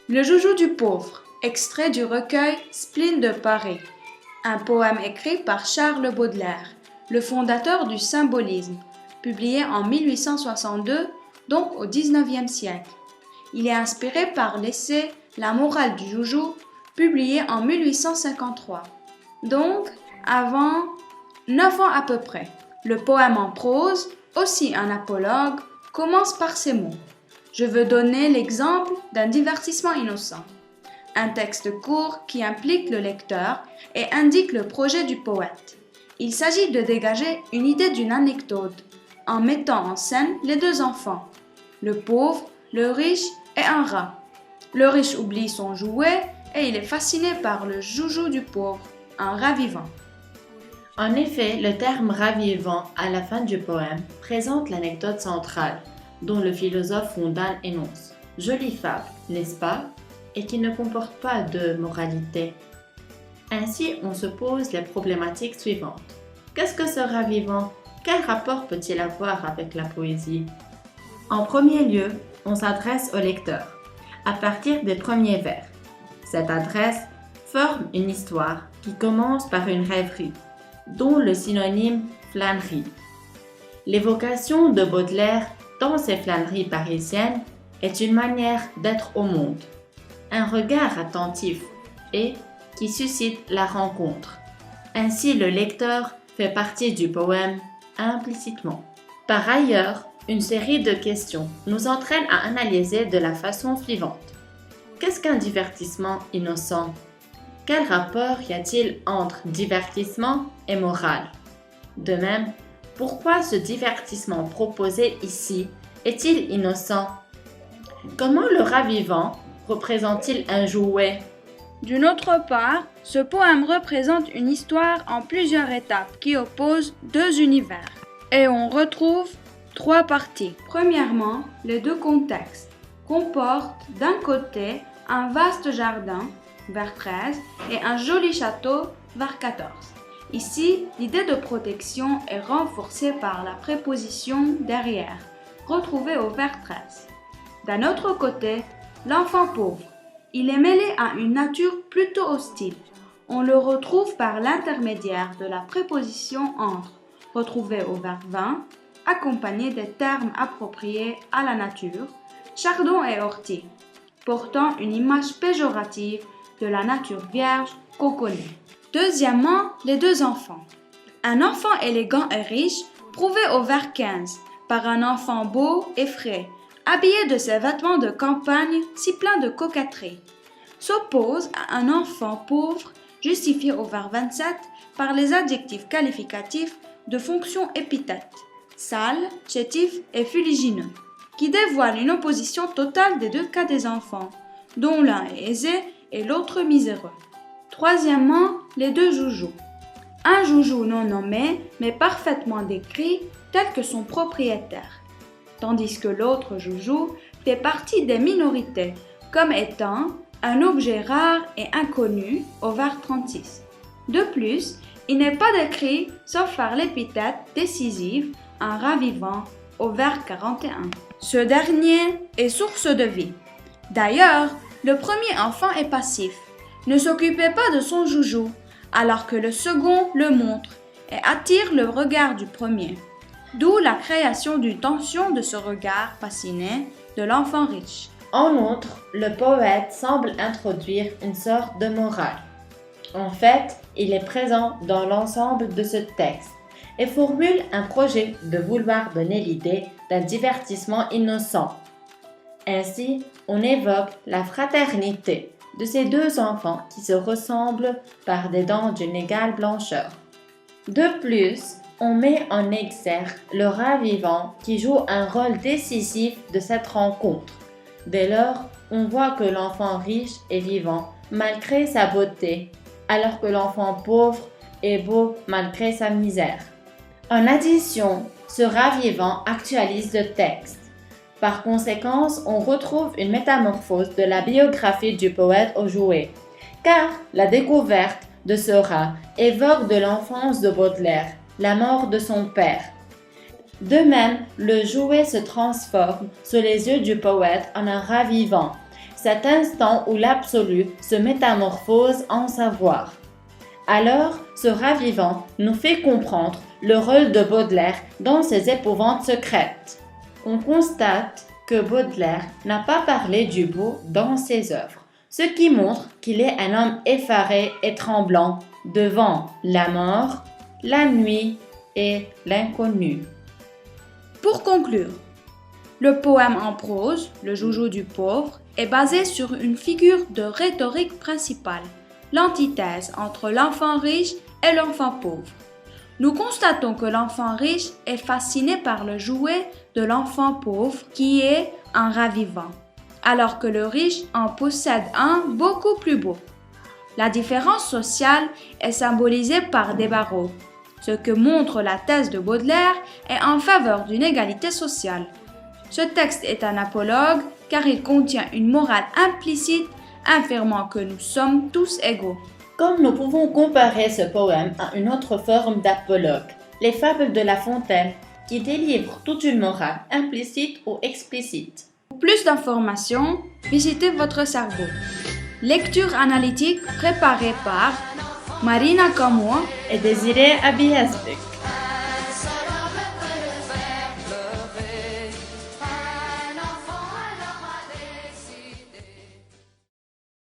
Le joujou du pauvre, extrait du recueil Spleen de Paris, un poème écrit par Charles Baudelaire, le fondateur du symbolisme, publié en 1862, donc au XIXe siècle. Il est inspiré par l'essai La morale du joujou, publié en 1853, donc avant 9 ans à peu près. Le poème en prose, aussi un apologue, commence par ces mots. Je veux donner l'exemple d'un divertissement innocent. Un texte court qui implique le lecteur et indique le projet du poète. Il s'agit de dégager une idée d'une anecdote en mettant en scène les deux enfants, le pauvre, le riche et un rat. Le riche oublie son jouet et il est fasciné par le joujou du pauvre, un rat vivant. En effet, le terme rat vivant à la fin du poème présente l'anecdote centrale dont le philosophe Fondane énonce. Jolie fable, n'est-ce pas? Et qui ne comporte pas de moralité. Ainsi, on se pose les problématiques suivantes. Qu'est-ce que ce rat vivant? Quel rapport peut-il avoir avec la poésie? En premier lieu, on s'adresse au lecteur, à partir des premiers vers. Cette adresse forme une histoire qui commence par une rêverie, dont le synonyme flânerie. L'évocation de Baudelaire dans ses flâneries parisiennes est une manière d'être au monde, un regard attentif et qui suscite la rencontre. Ainsi, le lecteur fait partie du poème implicitement. Par ailleurs, une série de questions nous entraîne à analyser de la façon suivante. Qu'est-ce qu'un divertissement innocent? Quel rapport y a-t-il entre divertissement et morale? De même, pourquoi ce divertissement proposé ici est-il innocent? Comment le rat vivant représente-t-il un jouet? D'une autre part, ce poème représente une histoire en plusieurs étapes qui opposent deux univers. Et on retrouve trois parties. Premièrement, les deux contextes comportent d'un côté un vaste jardin, vers 13, et un joli château, vers 14. Ici, l'idée de protection est renforcée par la préposition derrière, retrouvée au vers 13. D'un autre côté, l'enfant pauvre. Il est mêlé à une nature plutôt hostile. On le retrouve par l'intermédiaire de la préposition entre, retrouvée au vers 20, accompagnée des termes appropriés à la nature, chardon et ortie, portant une image péjorative de la nature vierge qu'on connaît. Deuxièmement, les deux enfants. Un enfant élégant et riche, prouvé au vers 15, par un enfant beau et frais, habillé de ses vêtements de campagne si pleins de coquetterie, s'oppose à un enfant pauvre, justifié au vers 27 par les adjectifs qualificatifs de fonction épithète, sale, chétif et fuligineux, qui dévoilent une opposition totale des deux cas des enfants, dont l'un est aisé et l'autre miséreux. Troisièmement, les deux joujous. Un joujou non nommé, mais parfaitement décrit, tel que son propriétaire, tandis que l'autre joujou fait partie des minorités, comme étant un objet rare et inconnu au vers 36. De plus, il n'est pas décrit sauf par l'épithète décisive, un rat vivant, au vers 41. Ce dernier est source de vie. D'ailleurs, le premier enfant est passif, ne s'occupait pas de son joujou, alors que le second le montre et attire le regard du premier. D'où la création d'une tension de ce regard fasciné de l'enfant riche. En outre, le poète semble introduire une sorte de morale. En fait, il est présent dans l'ensemble de ce texte et formule un projet de vouloir donner l'idée d'un divertissement innocent. Ainsi, on évoque la fraternité de ces deux enfants qui se ressemblent par des dents d'une égale blancheur. De plus, on met en exergue le rat vivant qui joue un rôle décisif de cette rencontre. Dès lors, on voit que l'enfant riche est vivant malgré sa beauté, alors que l'enfant pauvre est beau malgré sa misère. En addition, ce rat vivant actualise le texte. Par conséquent, on retrouve une métamorphose de la biographie du poète au jouet, car la découverte de ce rat évoque de l'enfance de Baudelaire, la mort de son père. De même, le jouet se transforme sous les yeux du poète en un rat vivant, cet instant où l'absolu se métamorphose en savoir. Alors, ce ravivant nous fait comprendre le rôle de Baudelaire dans ses épouvantes secrètes. On constate que Baudelaire n'a pas parlé du beau dans ses œuvres, ce qui montre qu'il est un homme effaré et tremblant devant la mort, la nuit et l'inconnu. Pour conclure, le poème en prose, Le Joujou du pauvre, est basé sur une figure de rhétorique principale, l'antithèse entre l'enfant riche et l'enfant pauvre. Nous constatons que l'enfant riche est fasciné par le jouet de l'enfant pauvre qui est un ravivant, alors que le riche en possède un beaucoup plus beau. La différence sociale est symbolisée par des barreaux. Ce que montre la thèse de Baudelaire est en faveur d'une égalité sociale. Ce texte est un apologue car il contient une morale implicite affirmant que nous sommes tous égaux. Comme nous pouvons comparer ce poème à une autre forme d'apologue, les fables de La Fontaine, qui délivrent toute une morale implicite ou explicite. Pour plus d'informations, visitez votre cerveau. Lecture analytique préparée par Marina Kamoa Et Désiré Abiasbek.